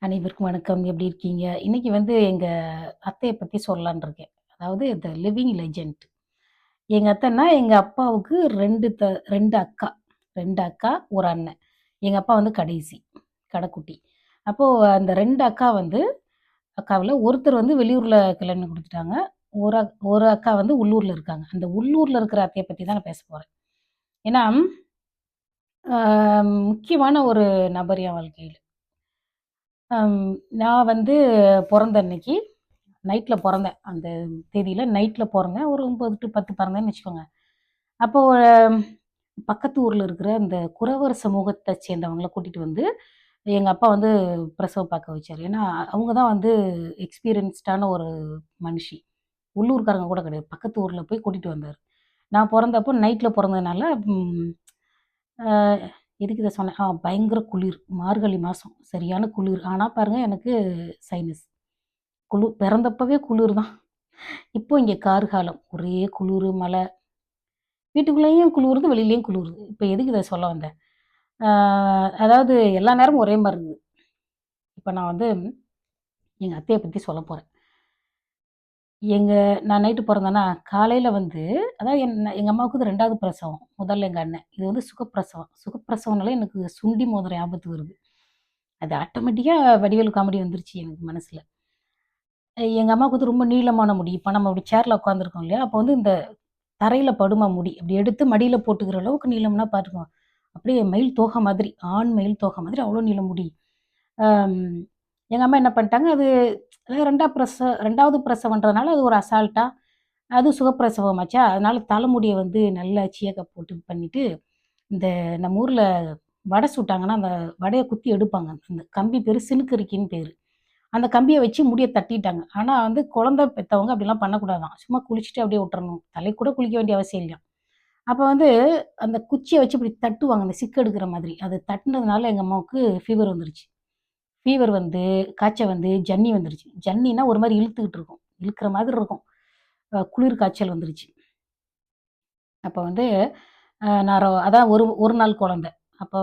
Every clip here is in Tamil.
அனைவருக்கும் வணக்கம். எப்படி இருக்கீங்க? இன்னைக்கு எங்க அத்தைய பத்தி சொல்லலான்னு இருக்கேன். அதாவது லிவிங் லெஜெண்ட். எங்க அத்தைன்னா, எங்க அப்பாவுக்கு 2 அக்கா. 2 அக்கா, 1 அண்ணன். எங்க அப்பா கடைசி, கடைக்குட்டி. அப்போ அந்த 2 அக்கா அக்காவுல ஒருத்தர் வெளியூர்ல கல்யாணம் பண்ணி குடுத்துட்டாங்க. ஒரு அக்கா உள்ளூர்ல இருக்காங்க. அந்த உள்ளூர்ல இருக்கிற அத்தைய பத்தி தான் நான் பேச போறேன். ஏன்னா, அ முக்கியமான ஒரு நபர் என் வாழ்க்கையில. அம் நான் பொறந்த அன்னைக்கு நைட்ல பொறந்தேன். அந்த தேதியில நைட்ல பொறந்தேன். ஒரு 9 டூ 10 பிறந்தேன்னு வச்சுக்கோங்க. அப்போ பக்கத்து ஊர்ல இருக்கிற அந்த குறவர் சமூகத்த சேர்ந்தவங்கள கூட்டிட்டு எங்க அப்பா பிரசவ பார்க்க வச்சாரு. ஏன்னா, அவங்க தான் எக்ஸ்பீரியன்ஸ்டான ஒரு மனுஷி. உள்ளூர்க்காரங்க கூட கிடையாது. பக்கத்து ஊர்ல போய் கூட்டிட்டு வந்தாரு. நான் பொறந்தப்போ நைட்ல பொறந்ததுனால, ம் அ எதுக்கு இத சொன்னேன்? பயங்கர குளிர். மார்கழி மாசம். சரியான குளிர். ஆனா பாருங்க எனக்கு சைனஸ். பிறந்தப்பவே குளிர் தான். இப்போ இங்க கார்காலம். ஒரே குளுரு, மழை. வீட்டுக்குள்ளேயும் குளுருது, வெளியிலயும் குளுருது. இப்ப எதுக்கு இத சொல்ல வந்தேன்? ஆ அதாவது எல்லா நேரமும் ஒரே மாரி இருந்தது. இப்ப நான் எங்க அத்தைய பத்தி சொல்லப் போறேன். எங்க நான் நைட்டு பொறந்தேனா, காலையில அதாவது எங்க அம்மாவுக்கு இது 2வது பிரசவம். முதல்ல எங்க அண்ணன். இது சுகப்பிரசவம். சுகப்பிரசவம்னாலே எனக்கு சுண்டி மோதிரம் ஞாபகத்துக்கு வருது. அது ஆட்டோமேட்டிக்கா வடிவேலு காமெடி வந்துருச்சு எனக்கு மனசுல. எங்க அம்மாவுக்கு ரொம்ப நீளமான முடி. இப்ப நம்ம இப்டி சேர்ல உட்காந்துருக்கோம் இல்லையா? அப்ப இந்த தரையில படுமா முடி. இப்டி எடுத்து மடியில போட்டுக்கிற அளவுக்கு நீளம்னா பார்த்துக்கோங்க. அப்படியே மயில் தோகை மாதிரி, ஆண் மயில் தோகை மாதிரி அவ்வளோ நீள முடி. அம் எங்க அம்மா என்ன பண்ணிட்டாங்க, அது 2வது பிரசவம்ன்றதுனால அது ஒரு அசால்ட்டா, அது சுகப்பிரசவமாச்சா, அதனால தலைமுடிய நல்லா சீயக்கா போட்டு பண்ணிட்டு, இந்த நம்ம ஊர்ல வடை சுட்டாங்கன்னா, அந்த வடைய குத்தி எடுப்பாங்க. அந்த கம்பி பேரு சினுக்கரிக்கின்னு பேரு. அந்த கம்பிய வச்சு முடிய தட்டிட்டாங்க. ஆனா குழந்தை பெத்தவங்க அப்படிலாம் பண்ணக்கூடாதாம். சும்மா குளிச்சுட்டு அப்படியே விட்டுறணும். தலைக்கு கூட குளிக்க வேண்டிய அவசியம் இல்லையாம். அப்ப அந்த குச்சிய வச்சு இப்படி தட்டுவாங்க. அந்த சிக்கு எடுக்கிற மாதிரி. அது தட்டுனதுனால எங்க அம்மாவுக்கு ஃபீவர் வந்துருச்சு. ஃபீவர் காய்ச்சல் ஜன்னி வந்துருச்சு. ஜன்னின்னா ஒரு மாரி இழுத்துக்கிட்டு இருக்கும். இழுக்கிற மாதிரி இருக்கும். குளிர் காய்ச்சல் வந்துருச்சு. அப்ப நான் அதான் ஒரு நாள் குழந்தை. அப்போ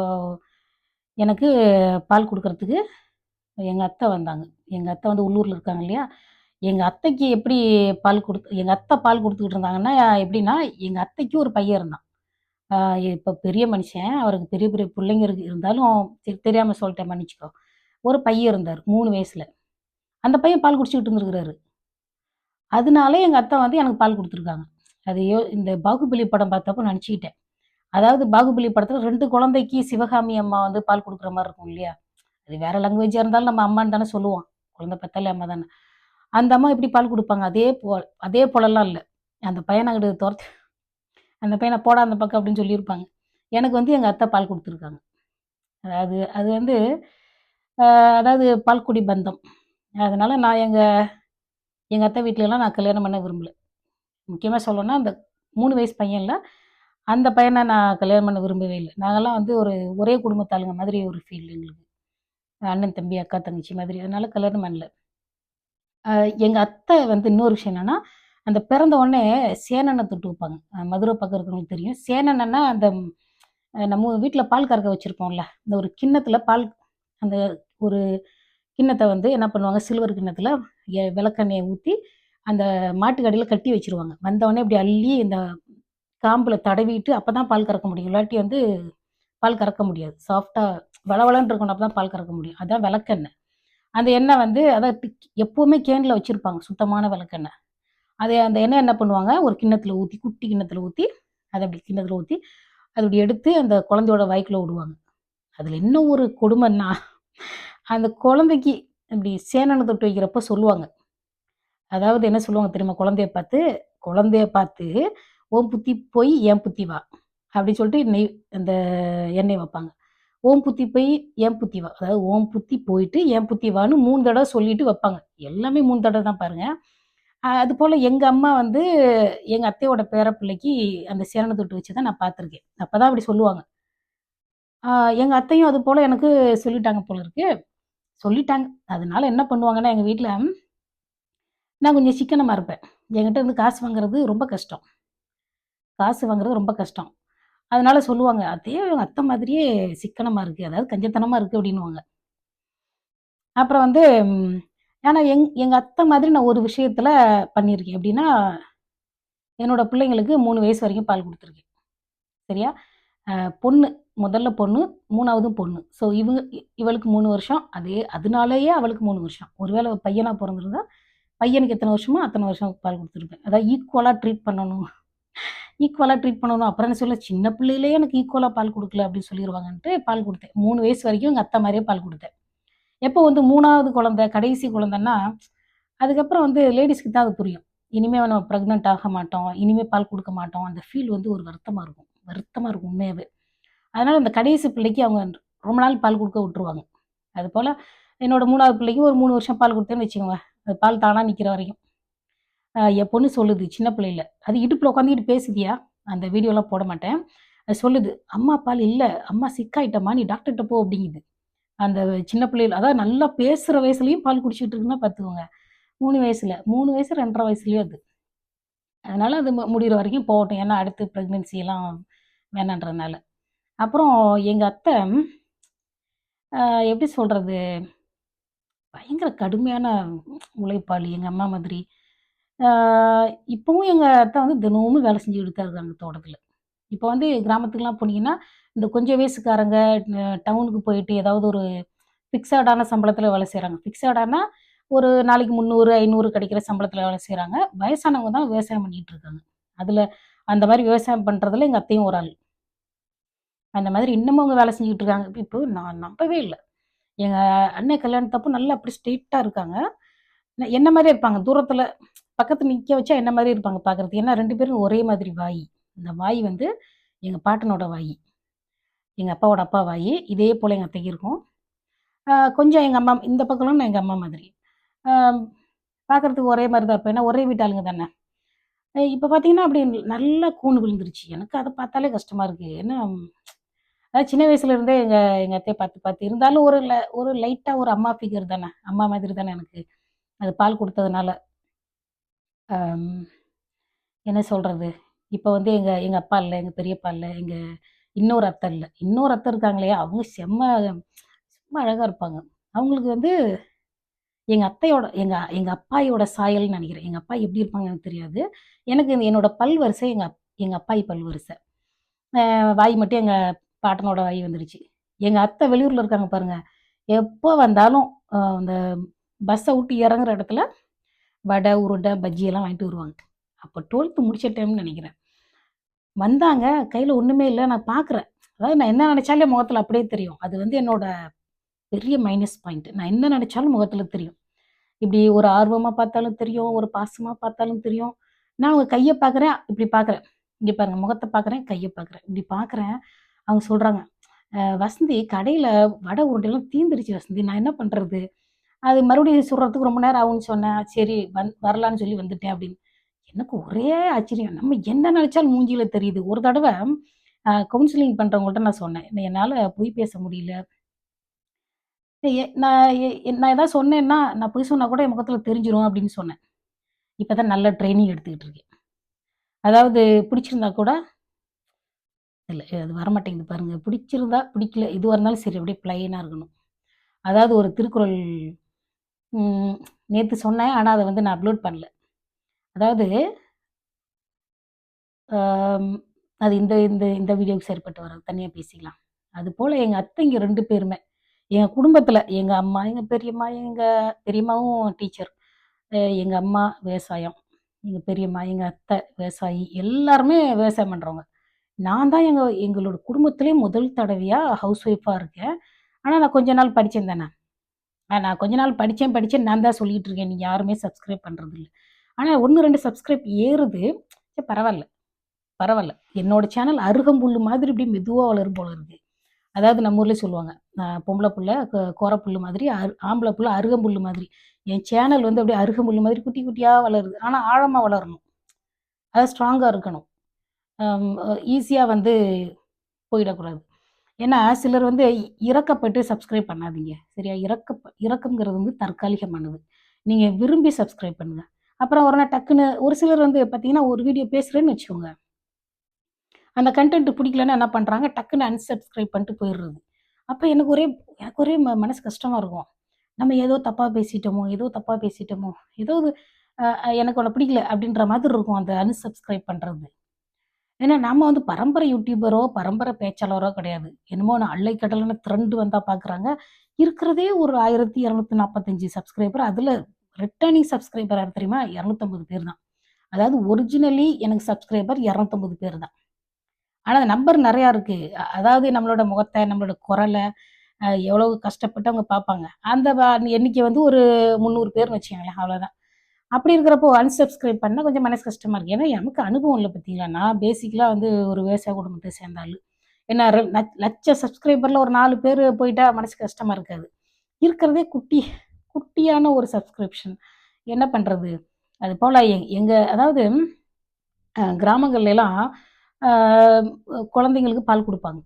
எனக்கு பால் குடுக்கறதுக்கு எங்க அத்தை வந்தாங்க. எங்க அத்தை உள்ளூர்ல இருக்காங்க இல்லையா? எங்க அத்தைக்கு எப்படி எங்க அத்தை பால் குடுத்துக்கிட்டு இருந்தாங்கன்னா, எப்படின்னா, எங்க அத்தைக்கு ஒரு பையன் இருந்தான். ஆ இப்ப பெரிய மனுஷன். அவருக்கு பெரிய பெரிய புள்ளைங்க இருந்தாலும் சரி தெரியாம சொல்லிட்டேன் மன்னிச்சுக்கோ. ஒரு பையன் இருந்தாரு 3 வயசுல. அந்த பையன் பால் குடிச்சுக்கிட்டு இருந்திருக்கிறாரு. அதனால எங்க அத்தை எனக்கு பால் குடுத்துருக்காங்க. அது இந்த பாகுபலி படம் பார்த்தப்போ நெனச்சுக்கிட்டேன். அதாவது பாகுபலி படத்துல 2 குழந்தைக்கு சிவகாமி அம்மா பால் குடுக்குற மாரி இருக்கும் இல்லையா? அது வேற லாங்குவேஜா இருந்தாலும் நம்ம அம்மான்னு தானே சொல்லுவோம். குழந்தை பெத்தாலே அம்மா தானே. அந்த அம்மா எப்படி பால் குடுப்பாங்க? அதே போலலாம் இல்ல. அந்த பையன அங்கிட்டு அந்த பையன போடா அந்த பக்கம் அப்படின்னு சொல்லியிருப்பாங்க. எனக்கு எங்க அத்தை பால் குடுத்துருக்காங்க. அதாவது அது அ அதாவது பால்குடி பந்தம். அதனால நான் எங்க எங்க அத்தை வீட்லலாம் நான் கல்யாணம் பண்ண விரும்பல. முக்கியமா சொல்லணும்னா, அந்த 3 வயசு பையன்ல, அந்த பையன நான் கல்யாணம் பண்ண விரும்பவே இல்ல. நாங்கலாம் ஒரு ஒரே குடும்பத்து ஆளுங்க மாதிரி ஒரு ஃபீல் எங்களுக்கு. அண்ணன், தம்பி, அக்கா, தங்கச்சி மாதிரி. அதனால கல்யாணம் பண்ணல. அ எங்க அத்தை இன்னொரு விஷயம் என்னன்னா, அந்த பிறந்த உடனே சேனன தொட்டு வைப்பாங்க. மதுரை பக்கம் இருக்கிறவங்களுக்கு தெரியும். சேனனன்னா அந்த நம்ம வீட்ல பால் கறக்க வச்சிருப்போம்ல, இந்த ஒரு கிண்ணத்துல பால் அந்த ஒரு கிண்ணத்த என்ன பண்ணுவாங்க, சில்வர் கிண்ணத்துல விளக்கெண்ணெய ஊத்தி, அந்த மாட்டுக்கு அடியில கட்டி வச்சுருவாங்க. வந்தவுடனே இப்படி அள்ளி இந்த காம்புல தடவிட்டு அப்பதான் பால் கறக்க முடியும். இல்லாட்டி பால் கறக்க முடியாது. சாஃப்ட்டா வழவழன்னு இருக்கணும். அப்பதான் பால் கறக்க முடியும். அதான் விளக்கெண்ணெய். அந்த எண்ணெய் அதான் எப்பவுமே கேன்ல வச்சிருப்பாங்க. சுத்தமான விளக்கெண்ணெய். அந்த எண்ணெய் என்ன பண்ணுவாங்க, ஒரு கிண்ணத்துல ஊத்தி, குட்டி கிண்ணத்துல ஊத்தி, அத அப்படி கிண்ணத்துல ஊத்தி, அத அப்படி எடுத்து அந்த குழந்தையோட வாய்க்குள்ள விடுவாங்க. அதுல என்ன ஒரு கொடுமைன்னா, அந்த குழந்தைக்கு இப்படி சேனன தொட்டு வைக்கிறப்ப சொல்லுவாங்க. அதாவது என்ன சொல்லுவாங்க தெரியுமா? குழந்தைய பார்த்து, "உன் புத்தி போய் என் புத்தி வா" அப்படின்னு சொல்லிட்டு அந்த எண்ணெய் வைப்பாங்க. "ஓம் புத்தி போய் என் புத்தி வா." அதாவது "ஓம் புத்தி போயிட்டு என் புத்தி வான்னு" 3 தடவ சொல்லிட்டு வைப்பாங்க. எல்லாமே 3 தடவ தான் பாருங்க. அதுபோல எங்க அம்மா எங்க அத்தையோட பேரப்பிள்ளைக்கு அந்த சேனன தொட்டு வச்சத நான் பார்த்துருக்கேன். அப்பதான் அப்படி சொல்லுவாங்க. ஆ எங்க அத்தையும் அதுபோல எனக்கு சொல்லிட்டாங்க போல இருக்கு. சொல்லிட்டாங்க. அதனால என்ன பண்ணுவாங்கன்னா, எங்க வீட்ல நான் கொஞ்சம் சிக்கனமா இருப்பேன். என்கிட்ட இருந்து காசு வாங்குறது ரொம்ப கஷ்டம். காசு வாங்குறது ரொம்ப கஷ்டம். அதனால சொல்லுவாங்க, "அத்தையே உங்க அத்தை மாதிரியே சிக்கனமா இருக்கு. அதாவது கஞ்சத்தனமா இருக்கு" அப்படின்னுவாங்க. அப்புறம் வந்து ஆனா எங்க அத்தை மாதிரி நான் ஒரு விஷயத்துல பண்ணியிருக்கேன். எப்படின்னா, என்னோட பிள்ளைங்களுக்கு 3 வயசு வரைக்கும் பால் குடுத்துருக்கேன். சரியா? பொண்ணு, முதல்ல பொண்ணு, 3வது பொண்ணு. ஸோ இவளுக்கு 3 வருஷம். அதனாலேயே அவளுக்கு 3 வருஷம். ஒருவேள பையனா பொறந்திருந்தா, பையனுக்கு எத்தன வருஷமோ, அத்தன வருஷம் பால் குடுத்துருப்பேன். அதாவது ஈக்குவலா ட்ரீட் பண்ணணும். ஈக்குவலா ட்ரீட் பண்ணணும். அப்புறம் என்ன சொல்ல, சின்ன பிள்ளையிலேயே எனக்கு ஈக்குவலா பால் குடுக்கல அப்படின்னு சொல்லிருவாங்கன்ட்டு பால் குடுத்தேன். 3 வயசு வரைக்கும் எங்க அத்தை மாரியே பால் குடுத்தேன். எப்போ வந்து 3வது குழந்தை, கடைசி குழந்தைன்னா, அதுக்கப்புறம் வந்து லேடீஸ்க்கு தான் அது புரியும். இனிமே நம்ம பிரெக்னன்ட் ஆக மாட்டோம். இனிமே பால் குடுக்க மாட்டோம். அந்த ஃபீல் வந்து ஒரு வருத்தமா இருக்கும். வருத்தமா இருக்கும் உண்மையாவே. அதனால அந்த கடைசி பிள்ளைக்கு அவங்க ரொம்ப நாள் பால் குடுக்க விட்டுருவாங்க. அதுபோல என்னோட 3வது பிள்ளைக்கு ஒரு 3 வருஷம் பால் குடுத்தேன்னு வச்சுக்கோங்க. அது பால் தானா நிக்கிற வரைக்கும். என் பொண்ணு சொல்லுது சின்ன பிள்ளையில. அது இடுப்புல உட்காந்துக்கிட்டு பேசுதியா? அந்த வீடியோலாம் போட மாட்டேன். அது சொல்லுது, "அம்மா பால் இல்ல. அம்மா சிக் ஆயிட்டம்மா. நீ டாக்டர்ட்ட போ" அப்படிங்குது. அந்த சின்ன பிள்ளையில அதாவது நல்லா பேசுற வயசுலயும் பால் குடிச்சிட்டு இருக்குன்னா பார்த்துக்கோங்க. 3 வயசுல. 3 வயசு 2 1/2 வயசுலயே அது. அதனால அது முடியிற வரைக்கும் போகட்டும். ஏன்னா அடுத்து பிரெக்னன்சி எல்லாம் வேணான்றதுனால. அப்புறம் எங்க அத்தை அ எப்படி சொல்றது? பயங்கர கடுமையான உழைப்பாளி எங்க அம்மா மாதிரி. ஆ இப்பவும் எங்க அத்தை வந்து தினமும் வேலை செஞ்சுக்கிட்டு தான் இருக்காங்க தோட்டத்துல. இப்போ வந்து கிராமத்துக்குலாம் போனீங்கன்னா, இந்த கொஞ்சம் வயசுக்காரங்க டவுனுக்கு போயிட்டு ஏதாவது ஒரு ஃபிக்ஸடான சம்பளத்துல வேலை செய்றாங்க. ஃபிக்ஸடானா ஒரு நாளைக்கு 300, 500 கிடைக்கிற சம்பளத்துல வேலை செய்றாங்க. வயசானவங்க தான் விவசாயம் பண்ணிட்டு இருக்காங்க. அதுல அந்த மாரி விவசாயம் பண்றதுல எங்க அத்தையும் ஒரு ஆள். அந்த மாதிரி இன்னமும் அவங்க வேலை செஞ்சுக்கிட்டு இருக்காங்க. இப்போ நான் நம்பவே இல்ல. எங்க அண்ணன் கல்யாணத்தப்போ நல்லா அப்படி ஸ்ட்ரெயிட்டா இருக்காங்க. என்ன மாரியே இருப்பாங்க. தூரத்துல பக்கத்துல நிக்க வச்சா என்ன மாரியே இருப்பாங்க பார்க்கறதுக்கு. ஏன்னா 2 பேரும் ஒரே மாதிரி வாயி. இந்த வாய் வந்து எங்க பாட்டனோட வாயி. எங்க அப்பாவோட அப்பா வாயி. இதே போல எங்க அத்தைக்கு இருக்கும். கொஞ்சம் எங்க அம்மா இந்த பக்கம்லாம் நான் எங்க அம்மா மாதிரி. அ பார்க்கறதுக்கு ஒரே மாரி தான் இருப்பேன். ஏன்னா ஒரே வீட்டு ஆளுங்க தானே. இப்ப பார்த்தீங்கன்னா, அப்படி நல்லா கூன் விழுந்துருச்சு. எனக்கு அத பார்த்தாலே கஷ்டமா இருக்கு. ஏன்னா அதாவது சின்ன வயசுல இருந்தே எங்க எங்க அத்தைய பார்த்து பார்த்து இருந்தாலும் ஒரு லைட்டா ஒரு அம்மா ஃபிகர் தானே. அம்மா மாதிரி தானே எனக்கு. அது பால் குடுத்ததுனால. அம் என்ன சொல்றது? இப்ப வந்து எங்க எங்க அப்பா இல்ல, எங்க பெரியப்பா இல்ல, எங்க இன்னொரு அத்தை இல்ல. இன்னொரு அத்தை இருக்காங்களே, அவங்க செம்ம செம்ம அழகா இருப்பாங்க. அவங்களுக்கு வந்து எங்க அத்தையோட எங்க எங்க அப்பாயியோட சாயல்ன்னு நெனைக்கிறேன். எங்க அப்பா எப்படி இருப்பாங்கன்னு எனக்கு தெரியாது. எனக்கு என்னோட பல் வரிசை எங்க அப்பாயி பல் வரிசை. வாய் மட்டும் எங்க பாட்டனோட வாய் வந்துருச்சு. எங்க அத்தை வெளியூர்ல இருக்காங்க பாருங்க. எப்போ வந்தாலும் அந்த பஸ்ஸ விட்டு இறங்குற இடத்துல வடை, உருண்டை, பஜ்ஜி எல்லாம் வாங்கிட்டு வருவாங்க. அப்ப 12த் முடிச்ச டைம்னு நெனைக்கிறேன். வந்தாங்க. கையில ஒண்ணுமே இல்ல. நான் பார்க்குறேன். அதாவது நான் என்ன நெனச்சாலே முகத்துல அப்படியே தெரியும். அது வந்து என்னோட பெரிய மைனஸ் பாயிண்ட். நான் என்ன நெனச்சாலும் முகத்துல தெரியும். இப்படி ஒரு ஆர்வமா பார்த்தாலும் தெரியும், ஒரு பாசமா பார்த்தாலும் தெரியும். நான் அவங்க கைய பார்க்குறேன், இப்படி பார்க்குறேன். இங்க பாருங்க முகத்த பார்க்குறேன், கைய பார்க்குறேன். இப்படி பார்க்குறேன். அவங்க சொல்றாங்க, வசந்தி கடையில வடை உருண்டைலாம் தீந்துருச்சு வசந்தி. நான் என்ன பண்றது?" அது மறுபடியும் சுடுறதுக்கு ரொம்ப நேரம் ஆகும்ன்னு சொன்னேன். சரி வரலான்னு சொல்லி வந்துட்டேன் அப்படின்னு. எனக்கு ஒரே ஆச்சரியம். நம்ம என்ன நெனச்சாலும் மூஞ்சில தெரியுது. ஒரு தடவ கவுன்சிலிங் பண்றவங்கள்ட்ட நான் சொன்னேன். என்னால பொய் பேச முடியல. நான் ஏதாவது சொன்னேன்னா, நான் பொய் சொன்னா கூட என் முகத்துல தெரிஞ்சிரும் அப்படின்னு சொன்னேன். இப்ப தான் நல்ல ட்ரெய்னிங் எடுத்துக்கிட்டு இருக்கேன். அதாவது பிடிச்சிருந்தா கூட இல்ல அது வரமாட்டேங்குது பாருங்க. பிடிச்சிருந்தா, பிடிக்கல எதுவா இருந்தாலும் சரி அப்படியே ப்ளைனா இருக்கணும். அதாவது ஒரு திருக்குறள் ம் நேத்து சொன்னேன். ஆனா அத வந்து நான் அப்லோட் பண்ணல. அதாவது அம் அது இந்த இந்த இந்த வீடியோவுக்கு சரிப்பட்டு வராது. தனியா பேசிக்கலாம். அதுபோல எங்க அத்தைங்க 2 பேருமே, எங்க குடும்பத்தில எங்க அம்மா, எங்க பெரியம்மா, எங்க பெரியம்மாவும் டீச்சர். எங்க அம்மா விவசாயம். எங்க பெரியம்மா, எங்க அத்தை விவசாயி. எல்லாருமே விவசாயம் பண்றவங்க. நான் தான் எங்களோட குடும்பத்திலேயே முதல் தடவையா ஹவுஸ் ஒய்ஃபா இருக்கேன். ஆனா நான் கொஞ்ச நாள் படிச்சேன் தானே. நான் கொஞ்ச நாள் படிச்சேன் நான் தான் சொல்லிட்டு இருக்கேன். நீங்க யாருமே சப்ஸ்கிரைப் பண்றதில்ல. ஆனா 1, 2 சப்ஸ்கிரைப் ஏறுது. சரி பரவால்ல, பரவால்ல. என்னோட சேனல் அருகம்புல்லு மாதிரி இப்படி மெதுவா வளரும் போல இருக்கு. அதாவது நம்ம ஊர்லயே சொல்லுவாங்க. பொம்பள புள்ள கோரப்புல்லு மாதிரி, ஆம்பள புள்ள அருகம்புல்லு மாதிரி. என் சேனல் வந்து அப்படியே அருகம்புல்லு மாதிரி குட்டி குட்டியா வளருது. ஆனா ஆழமா வளரணும். அதாவது ஸ்ட்ராங்கா இருக்கணும். ஈஸியா வந்து போயிடக்கூடாது. ஏன்னா சிலர் வந்து இரக்கப்பட்டு சப்ஸ்கிரைப் பண்ணாதீங்க. சரியா? இரக்கம்ங்கிறது வந்து தற்காலிகமானது. நீங்க விரும்பி சப்ஸ்கிரைப் பண்ணுங்க. அப்புறம் ஒரு நாள் டக்குன்னு ஒரு சிலர் வந்து பார்த்தீங்கன்னா, ஒரு வீடியோ பேசுறேன்னு வச்சுக்கோங்க. அந்த கன்டென்ட் பிடிக்கலன்னா என்ன பண்றாங்க, டக்குன்னு அன்சப்ஸ்கிரைப் பண்ணிட்டு போயிடுறது. அப்ப எனக்கு ஒரே மனசு கஷ்டமா இருக்கும். நம்ம ஏதோ தப்பா பேசிட்டோமோ, ஏதோ தப்பா பேசிட்டோமோ, ஏதோ ஒரு எனக்கு உன்ன பிடிக்கல அப்படின்ற மாதிரி இருக்கும் அந்த அன்சப்ஸ்கிரைப் பண்றது. ஏன்னா நம்ம வந்து பரம்பரை யூடியூபரோ, பரம்பரை பேச்சாளரோ கிடையாது. என்னமோ நான் அலை கடலான ட்ரெண்ட் வந்தா பார்க்குறாங்க. இருக்கிறதே ஒரு 1245 சப்ஸ்கிரைபர். அதுல ரிட்டர்னிங் சப்ஸ்கிரைபர் யார் தெரியுமா? 250 பேர் தான். அதாவது ஒரிஜினலி எனக்கு சப்ஸ்கிரைபர் 250 பேர் தான். ஆனா நம்பர் நெறையா இருக்கு. அதாவது நம்மளோட முகத்த, நம்மளோட குரல, எவ்வளவு கஷ்டப்பட்டு அவங்க பார்ப்பாங்க. அந்த எண்ணிக்கை வந்து ஒரு 300 பேர்ன்னு வச்சுக்கங்களேன், அவ்வளோதான். அப்படி இருக்கிறப்போ அன்சப்ஸ்கிரைப் பண்ணா கொஞ்சம் மனசு கஷ்டமா இருக்கு. ஏன்னா நமக்கு அனுபவம் இல்ல பார்த்தீங்களா? நான் பேசிக்கலா வந்து ஒரு விவசாய குடும்பத்த சேர்ந்த ஆளு. என்ன லட்ச சப்ஸ்கிரைபர்ல ஒரு 4 பேரு போயிட்டா மனசு கஷ்டமா இருக்காது. இருக்கிறதே குட்டியான ஒரு சப்ஸ்கிரிப்ஷன். என்ன பண்றது? அதுபோல எங்க அதாவது கிராமங்கள்லலாம் அ குழந்தைங்களுக்கு பால் குடுப்பாங்க.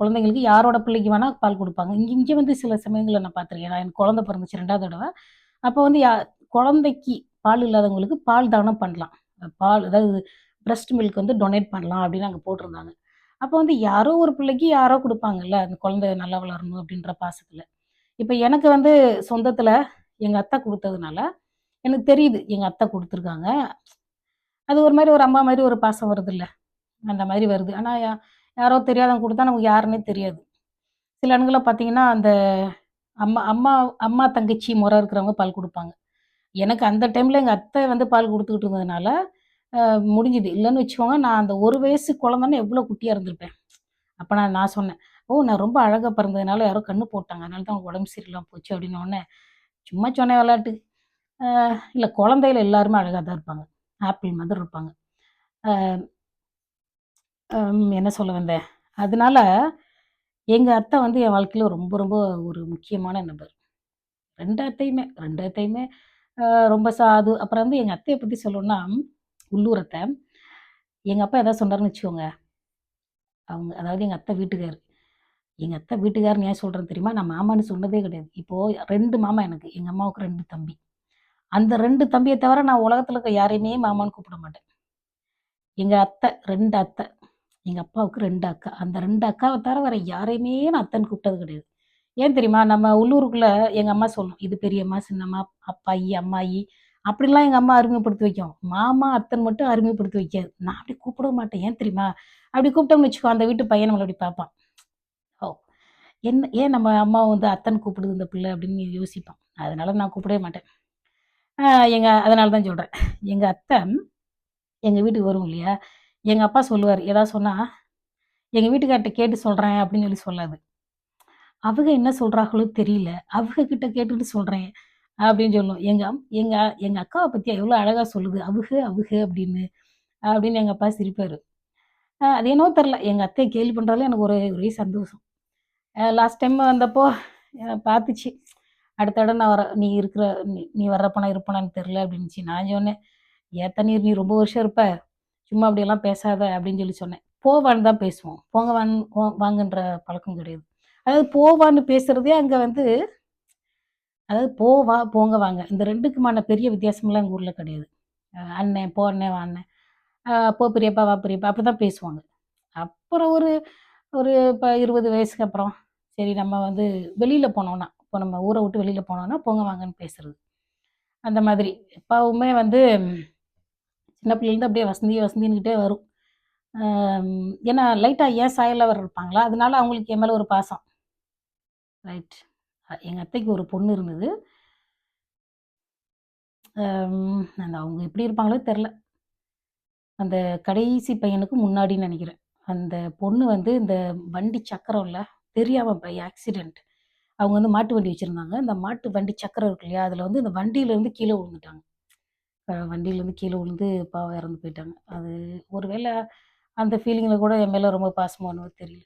குழந்தைங்களுக்கு யாரோட பிள்ளைக்கு வேணா பால் குடுப்பாங்க. இங்க இங்க வந்து சில சமயங்கள்ல நான் பார்த்துருக்கேன். எனக்கு குழந்தை பிறந்துச்சு 2வது தடவ. அப்போ வந்து குழந்தைக்கு பால் இல்லாதவங்களுக்கு பால் தானம் பண்ணலாம். பால் அதாவது பிரஸ்ட் மில்க் வந்து டொனேட் பண்ணலாம் அப்படின்னு அங்க போட்டிருந்தாங்க. அப்போ வந்து யாரோ ஒரு பிள்ளைக்கு யாரோ குடுப்பாங்கல்ல, அந்த குழந்தை நல்லா வளரணும் அப்படின்ற பாசத்துல. இப்ப எனக்கு வந்து சொந்தத்துல எங்க அத்தை குடுத்ததுனால, எனக்கு தெரியுது எங்க அத்தை குடுத்துருக்காங்க. அது ஒரு மாரி ஒரு அம்மா மாரி ஒரு பாசம் வருதுல்ல. அந்த மாரி வருது. ஆனா யாரோ தெரியாதவங்க குடுத்தா நமக்கு யாருன்னே தெரியாது. சில இடங்கள்ல பார்த்தீங்கன்னா, அந்த அம்மா அம்மா அம்மா, தங்கச்சி மொற இருக்கிறவங்க பால் குடுப்பாங்க. எனக்கு அந்த டைம்ல எங்க அத்தை வந்து பால் குடுத்துக்கிட்டு இருந்ததுனால, முடிஞ்சுது. இல்லன்னு வச்சுக்கோங்க, நான் அந்த 1 வயசு குழந்தன்னா எவ்ளோ குட்டியா இருந்திருப்பேன். அப்ப நான் சொன்னேன், "ஓ! நான் ரொம்ப அழகா பிறந்ததுனால யாரோ கண்ணு போட்டாங்க. அதனால தான் உனக்கு உடம்பு சரியில்லாம போச்சு" அப்படின்னோனே, சும்மா சொன்னேன் விளையாட்டுக்கு. அ இல்ல குழந்தையில எல்லாருமே அழகா தான் இருப்பாங்க. ஆப்பிள் மாதிரி இருப்பாங்க. அ என்ன சொல்ல வந்தேன்? அதனால எங்க அத்தை வந்து என் வாழ்க்கையில ரொம்ப ரொம்ப ஒரு முக்கியமான நபர். 2 அத்தையுமே 2 அத்தையுமே ரொம்ப சாது. அப்புறம் வந்து எங்க அத்தைய பத்தி சொல்லணும்னா, உள்ளூர் அத்தை. எங்க அப்பா ஏதாவது சொன்னாருன்னு வச்சுக்கோங்க, அவங்க அதாவது எங்க அத்தை வீட்டுக்காரு. எங்க அத்தை வீட்டுக்காருன்னு ஏன் சொல்றேன் தெரியுமா? நான் மாமான்னு சொன்னதே கிடையாது. இப்போ 2 மாமா எனக்கு. எங்க அம்மாவுக்கு 2 தம்பி. அந்த 2 தம்பிய தவிர நான் உலகத்துல இருக்க யாரையுமே மாமான்னு கூப்பிட மாட்டேன். எங்க அத்தை 2 அத்தை. எங்க அப்பாவுக்கு 2 அக்கா. அந்த 2 அக்காவ தவிர வேற யாரையுமே நான் அத்தைன்னு கூப்பிட்டது கிடையாது. ஏன் தெரியுமா? நம்ம உள்ளூருக்குள்ள எங்க அம்மா சொல்லும். இது பெரியம்மா, சின்னம்மா, அப்பாயி, அம்மாயி அப்படிலாம் எங்க அம்மா அறிமுகப்படுத்தி வைக்கும். மாமா, அத்தைன்னு மட்டும் அறிமுகப்படுத்தி வைக்காது. நான் அப்படி கூப்பிடவும் மாட்டேன். ஏன் தெரியுமா? அப்படி கூப்பிட்டோம்னு வச்சுக்கோ, அந்த வீட்டு பையன் நம்மள அப்படி பார்ப்பான். ஓ! ஏன் நம்ம அம்மாவ வந்து அத்தைன்னு கூப்பிடுது இந்த பிள்ளை அப்படின்னு யோசிப்பான். அதனால நான் கூப்பிடவே மாட்டேன். அ அதனால தான் சொல்றேன். எங்க அத்தை எங்க வீட்டுக்கு வரும் இல்லையா? எங்க அப்பா சொல்லுவாரு. ஏதாவது சொன்னா, "எங்க வீட்டுக்கார்ட்ட கேட்டு சொல்றேன்" அப்படின்னு சொல்லாது. "அவங்க என்ன சொல்றாங்களோ தெரியல. அவங்க கிட்ட கேட்டுட்டு சொல்றேன்" அப்படின்னு சொல்லும். எங்க எங்க அக்காவ பத்தியா எவ்வளோ அழகா சொல்லுது. அவுக அப்படின்னு. அப்படின்னு எங்க அப்பா சிரிப்பாரு. அது என்னவோ தெரியல. எங்க அத்தைய கேலி பண்றதுல எனக்கு ஒரே ஒரே சந்தோஷம். லாஸ்ட் டைம் வந்தப்போ பார்த்துச்சு. அடுத்த தடவ நான் நீ இருக்கிற நீ நீ வர்றப்ப நான் இருப்பனான்னு தெரியல அப்படின்னுச்சு. நான் சொன்னேன், "ஏத்த நீ ரொம்ப வருஷம் இருப்ப. சும்மா அப்படியெல்லாம் பேசாத" அப்படின்னு சொன்னேன். போவான்னு தான் பேசுவோம். வாங்கன்ற பழக்கம் கிடையாது. அதாவது போவான்னு பேசுறதே அங்க வந்து அதாவது வா, போங்க, வாங்க. இந்த 2க்குமான பெரிய வித்தியாசம்லாம் எங்க ஊர்ல கிடையாது. அண்ணன், போ அண்ணே, வா அண்ணே. போ பெரியப்பா, வா பெரியப்பா அப்படிதான் பேசுவாங்க. அப்புறம் ஒரு ஒரு இப்ப 20 வயசுக்கு அப்புறம், சரி நம்ம வந்து வெளியில போனோம்னா, இப்போ நம்ம ஊர விட்டு வெளியில போனோம்னா, போங்க வாங்கன்னு பேசுறது. அந்த மாதிரி. எப்பவுமே வந்து சின்ன பிள்ளைலேருந்து அப்படியே வசந்தி வசந்தின்னுகிட்டே வரும். ஏன்னா லைட்டா என் சாயல்ல வேற இருப்பாங்களா, அதனால அவங்களுக்கு என் மேல ஒரு பாசம். ரைட். எங்க அத்தைக்கு ஒரு பொண்ணு இருந்தது. அந்த அவங்க எப்படி இருப்பாங்களோ தெர்ல. அந்த கடைசி பையனுக்கு முன்னாடின்னு நெனைக்கிறேன். அந்த பொண்ணு வந்து இந்த வண்டி சக்கரம்ல தெரியாம பை ஆக்சிடென்ட். அவங்க வந்து மாட்டு வண்டி வச்சிருந்தாங்க. இந்த மாட்டு வண்டி சக்கரம் இருக்கு இல்லையா? அதில வந்து இந்த வண்டியிலேருந்து கீழ விழுந்துட்டாங்க. வண்டியிலேருந்து கீழ விழுந்து பாவம் இறந்து போயிட்டாங்க. அது ஒரு வேள அந்த ஃபீலிங்கில கூட என் மேல ரொம்ப பாசமோ என்னவோ தெரியல.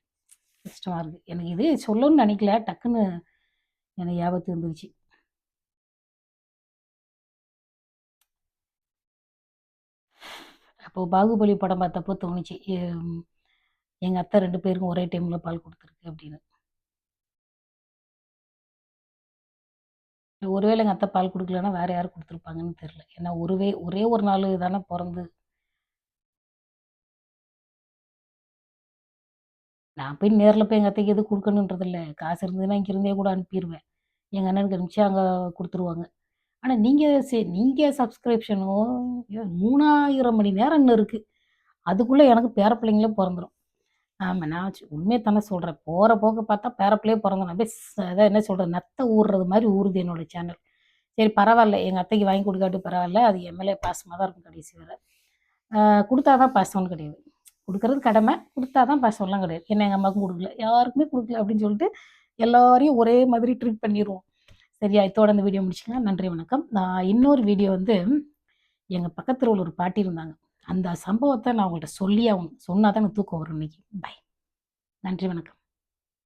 கஷ்டமா இருக்கு. எனக்கு இது சொல்லணும்னு நெனைக்கல. டக்குன்னு எனக்கு ஞாபகத்துக்கு வந்துருச்சு. அப்போ பாகுபலி படம் பார்த்தப்போ தோணுச்சு. எங்க அத்தை 2 பேருக்கும் ஒரே டைம்ல பால் குடுத்துருக்கு அப்படின்னு. ஒருவேள எங்க அத்தை பால் குடுக்கலன்னா, வேற யாரு குடுத்துருப்பாங்கன்னு தெரியல. ஏன்னா ஒரே ஒரு நாளு தானே பொறந்து நான் போய் நேர்ல போய் எங்க அத்தைக்கு எதுவும் குடுக்கணுன்றது இல்ல. காசு இருந்ததுன்னா இங்கிருந்தே கூட அனுப்பிருவேன். எங்க அண்ணனுக்கு அனுப்பிச்சு அங்க குடுத்துருவாங்க. ஆனா நீங்க சப்ஸ்கிரிப்ஷனும் 3000 மணி நேரம் இன்னும் இருக்கு. அதுக்குள்ள எனக்கு பேர பிள்ளைங்களே பொறந்துரும். ஆமா. நான் உண்மைய தானே சொல்றேன். போற போக்க பார்த்தா பேர பிள்ளையே பொறந்துரும். அப்படியே அதான் என்ன சொல்றது, நத்த ஊர்றது மாரி ஊறுது என்னோட சேனல். சரி பரவால்ல. எங்க அத்தைக்கு வாங்கி குடுக்காட்டி பரவால்ல. அது என் மேல பாசமா தான் இருக்கும் கடைசி வர. குடுத்தா தான் பாசம்னு கிடையாது. குடுக்குறது கடமை. குடுத்தா தான் பாசம்லாம் கிடையாது. என்ன எங்க அம்மாவுக்கும் குடுக்கல. யாருக்குமே குடுக்கல அப்படின்னு சொல்லிட்டு எல்லாரையும் ஒரே மாதிரி ட்ரீட் பண்ணிருவோம். சரியா? இத்தோட இந்த வீடியோ முடிச்சுக்கலாம். நன்றி, வணக்கம். நான் இன்னொரு வீடியோ வந்து எங்க பக்கத்து தெருவுல ஒரு பாட்டி இருந்தாங்க. அந்த சம்பவத்த நான் உங்கள்ட்ட சொல்லியே ஆகணும். சொன்னா தான் எனக்கு தூக்கம் வரும் இன்னைக்கு. பை. நன்றி, வணக்கம்.